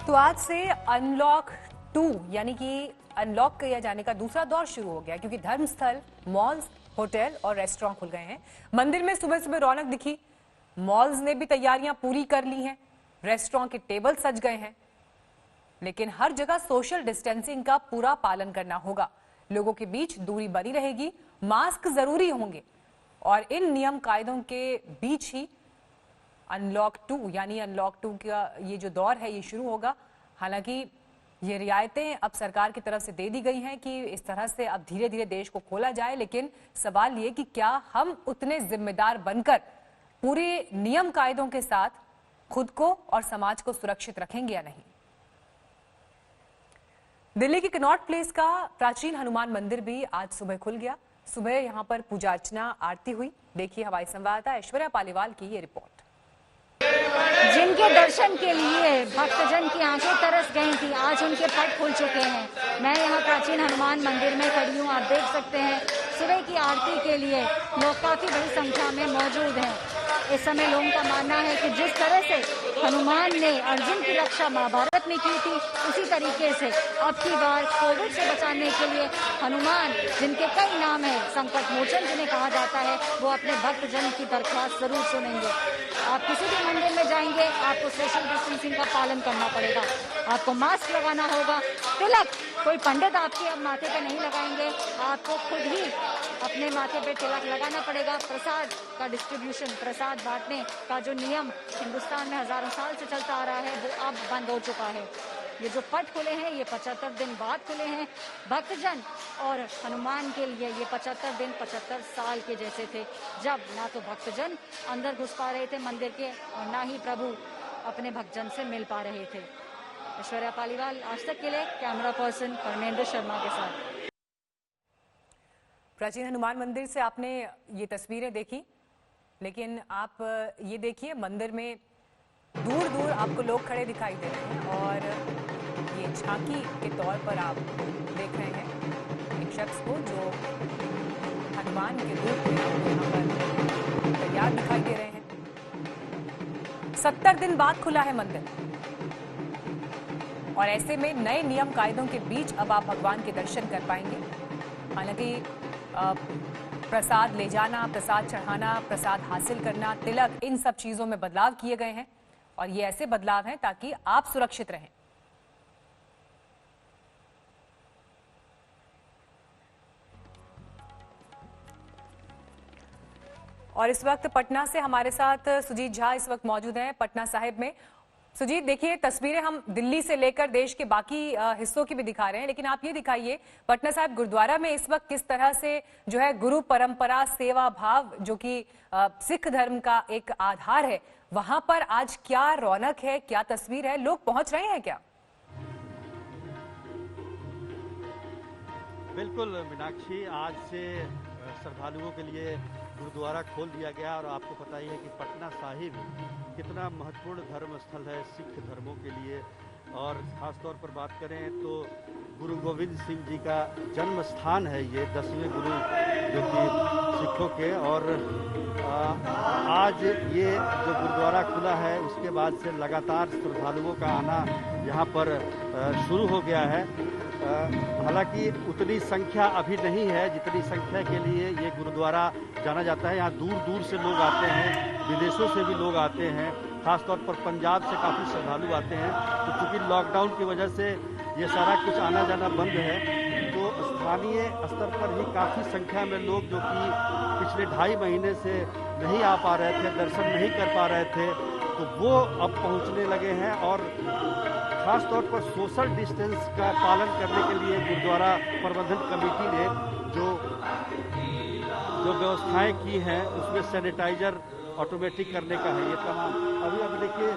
तो आज से अनलॉक 2 यानी कि अनलॉक किया जाने का दूसरा दौर शुरू हो गया, क्योंकि धर्मस्थल, मॉल्स, होटल और रेस्टोरेंट खुल गए हैं। मंदिर में सुबह सुबह रौनक दिखी, मॉल्स ने भी तैयारियां पूरी कर ली हैं, रेस्टोरेंट के टेबल सज गए हैं, लेकिन हर जगह सोशल डिस्टेंसिंग का पूरा पालन करना होगा। लोगों के बीच दूरी बनी रहेगी, मास्क जरूरी होंगे और इन नियम कायदों के बीच ही अनलॉक 2 यानी अनलॉक 2 का ये जो दौर है ये शुरू होगा। हालांकि ये रियायतें अब सरकार की तरफ से दे दी गई हैं कि इस तरह से अब धीरे धीरे देश को खोला जाए, लेकिन सवाल ये कि क्या हम उतने जिम्मेदार बनकर पूरे नियम कायदों के साथ खुद को और समाज को सुरक्षित रखेंगे या नहीं। दिल्ली के कनॉट प्लेस का प्राचीन हनुमान मंदिर भी आज सुबह खुल गया। सुबह यहां पर पूजा अर्चना, आरती हुई। देखिए हमारी संवाददाता ऐश्वर्या पालीवाल की ये रिपोर्ट। जिनके दर्शन के लिए भक्तजन की आंखें तरस गई थी, आज उनके पट खुल चुके हैं। मैं यहाँ प्राचीन हनुमान मंदिर में खड़ी हूँ। आप देख सकते हैं सुबह की आरती के लिए लोग काफी बड़ी संख्या में मौजूद हैं। इस समय लोगों का मानना है कि जिस तरह से हनुमान ने अर्जुन की रक्षा महाभारत में की थी, उसी तरीके से अब की बार कोविड से बचाने के लिए हनुमान, जिनके कई नाम है, संकट मोचन जिन्हें कहा जाता है, वो अपने भक्तजन की दरख्वास्त जरूर सुनेंगे। आप किसी भी मंदिर में जाएंगे, आपको सोशल डिस्टेंसिंग का पालन करना पड़ेगा, आपको मास्क लगाना होगा, तिलक कोई पंडित आपके अब माथे पे नहीं लगाएंगे, आपको खुद ही अपने माथे पे तिलक लगाना पड़ेगा। प्रसाद का डिस्ट्रीब्यूशन, प्रसाद बांटने का जो नियम हिंदुस्तान में हजारों साल से चलता आ रहा है, वो अब बंद हो चुका है। ये जो पट खुले हैं, ये 75 दिन बाद खुले हैं। भक्तजन और हनुमान के लिए ये 75 दिन 75 साल के जैसे थे, जब ना तो भक्तजन अंदर घुस पा रहे थे मंदिर के और ना ही प्रभु अपने भक्तजन से मिल पा रहे थे। ऐश्वर्या पालीवाल, आज तक के लिए कैमरा पर्सन परमेंद्र शर्मा के साथ। प्राचीन हनुमान मंदिर से आपने ये तस्वीरें देखी, लेकिन आप ये देखिए मंदिर में दूर दूर आपको लोग खड़े दिखाई दे रहे हैं और ये झांकी के तौर पर आप देख रहे हैं एक शख्स को जो हनुमान के रूप में यहाँ पर तैयार दिखाई दे रहे हैं। 70 दिन बाद खुला है मंदिर और ऐसे में नए नियम कायदों के बीच अब आप भगवान के दर्शन कर पाएंगे। हालांकि प्रसाद ले जाना, प्रसाद चढ़ाना, प्रसाद हासिल करना, तिलक, इन सब चीजों में बदलाव किए गए हैं और ये ऐसे बदलाव हैं ताकि आप सुरक्षित रहें। और इस वक्त पटना से हमारे साथ सुजीत झा इस वक्त मौजूद हैं पटना साहिब में। सुजीत, देखिए तस्वीरें हम दिल्ली से लेकर देश के बाकी हिस्सों की भी दिखा रहे हैं, लेकिन आप ये दिखाइए पटना साहिब गुरुद्वारा में इस वक्त किस तरह से जो है गुरु परंपरा, सेवा भाव, जो कि सिख धर्म का एक आधार है, वहां पर आज क्या रौनक है, क्या तस्वीर है, लोग पहुंच रहे हैं क्या? बिल्कुल मीनाक्षी, आज से श्रद्धालुओं के लिए गुरुद्वारा खोल दिया गया और आपको पता ही है कि पटना साहिब कितना महत्वपूर्ण धर्म स्थल है सिख धर्मों के लिए। और ख़ास तौर पर बात करें तो गुरु गोविंद सिंह जी का जन्म स्थान है ये, 10वें गुरु जो कि सिखों के। और आज ये जो गुरुद्वारा खुला है उसके बाद से लगातार श्रद्धालुओं का आना यहाँ पर शुरू हो गया है। हालांकि उतनी संख्या अभी नहीं है जितनी संख्या के लिए ये गुरुद्वारा जाना जाता है। यहाँ दूर दूर से लोग आते हैं, विदेशों से भी लोग आते हैं, खासतौर पर पंजाब से काफ़ी श्रद्धालु आते हैं। तो चूँकि लॉकडाउन की वजह से ये सारा कुछ आना जाना बंद है, तो स्थानीय स्तर पर ही काफ़ी संख्या में लोग जो कि पिछले 2.5 महीने से नहीं आ पा रहे थे, दर्शन नहीं कर पा रहे थे, तो वो अब पहुँचने लगे हैं। और खास तौर पर सोशल डिस्टेंस का पालन करने के लिए गुरुद्वारा प्रबंधन कमेटी ने जो व्यवस्थाएं की हैं उसमें सैनिटाइजर ऑटोमेटिक करने का है ये तमाम। अभी देखिए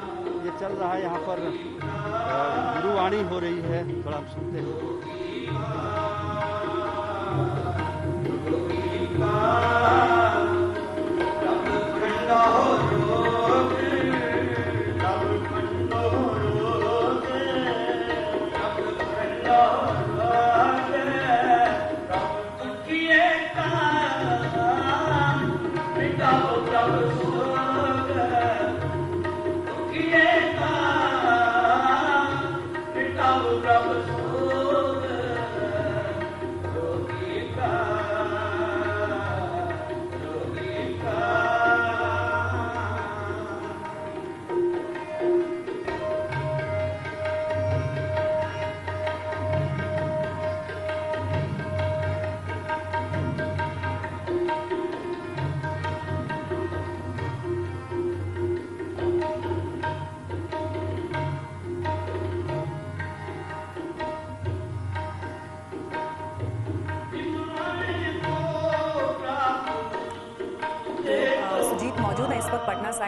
ये चल रहा है, यहाँ पर गुरुवाणी हो रही है, थोड़ा हम सुनते हैं।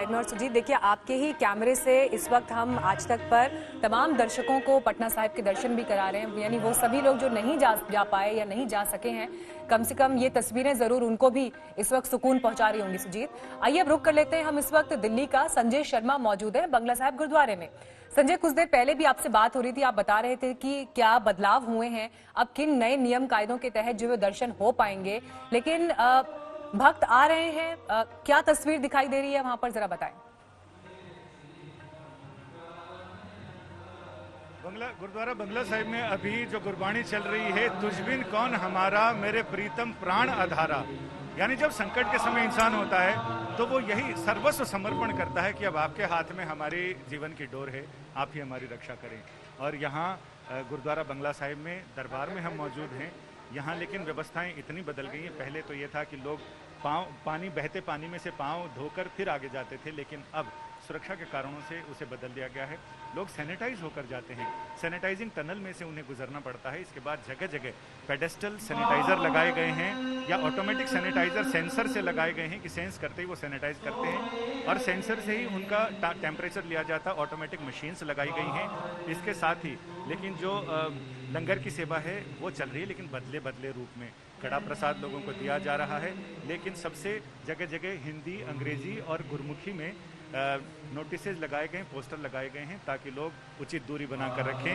और सुजीत, देखिए आपके ही कैमरे से इस वक्त हम आज तक पर तमाम दर्शकों को पटना साहिब के दर्शन भी करा रहे हैं, यानी वो सभी लोग जो नहीं जा पाए या नहीं जा सके हैं, कम से कम ये तस्वीरें जरूर उनको भी इस वक्त सुकून पहुंचा रही होंगी। सुजीत, आइए अब रुक कर लेते हैं हम इस वक्त दिल्ली का। संजय शर्मा मौजूद है बंगला साहिब गुरुद्वारे में। संजय, कुछ देर पहले भी आपसे बात हो रही थी, आप बता रहे थे कि क्या बदलाव हुए हैं, अब किन नए नियम कायदों के तहत जो दर्शन हो पाएंगे, लेकिन भक्त आ रहे हैं, क्या तस्वीर दिखाई दे रही है वहां पर, जरा बताएं। गुरुद्वारा बंगला साहिब में अभी जो गुरबाणी चल रही है, तुझबिन कौन हमारा मेरे प्रीतम प्राण आधारा, यानी जब संकट के समय इंसान होता है तो वो यही सर्वस्व समर्पण करता है कि अब आपके हाथ में हमारे जीवन की डोर है, आप ही हमारी रक्षा करें। और यहाँ गुरुद्वारा बंगला साहिब में दरबार में हम मौजूद हैं। यहाँ लेकिन व्यवस्थाएं इतनी बदल गई हैं। पहले तो ये था कि लोग बहते पानी में से पाँव धोकर फिर आगे जाते थे, लेकिन अब सुरक्षा के कारणों से उसे बदल दिया गया है। लोग सैनिटाइज होकर जाते हैं, सैनिटाइजिंग टनल में से उन्हें गुजरना पड़ता है। इसके बाद जगह जगह पेडेस्टल सैनिटाइजर लगाए गए हैं या ऑटोमेटिक सैनिटाइजर सेंसर से लगाए गए हैं कि सेंस करते ही वो सैनिटाइज करते हैं और सेंसर से ही उनका टेम्परेचर लिया जाता है। ऑटोमेटिक मशीन्स लगाई गई हैं। इसके साथ ही लेकिन जो लंगर की सेवा है वो चल रही है, लेकिन बदले बदले रूप में। कड़ा प्रसाद लोगों को दिया जा रहा है, लेकिन सबसे जगह जगह हिंदी, अंग्रेजी और गुरमुखी में नोटिसेज लगाए गए, पोस्टर लगाए गए हैं ताकि लोग उचित दूरी बनाकर रखें।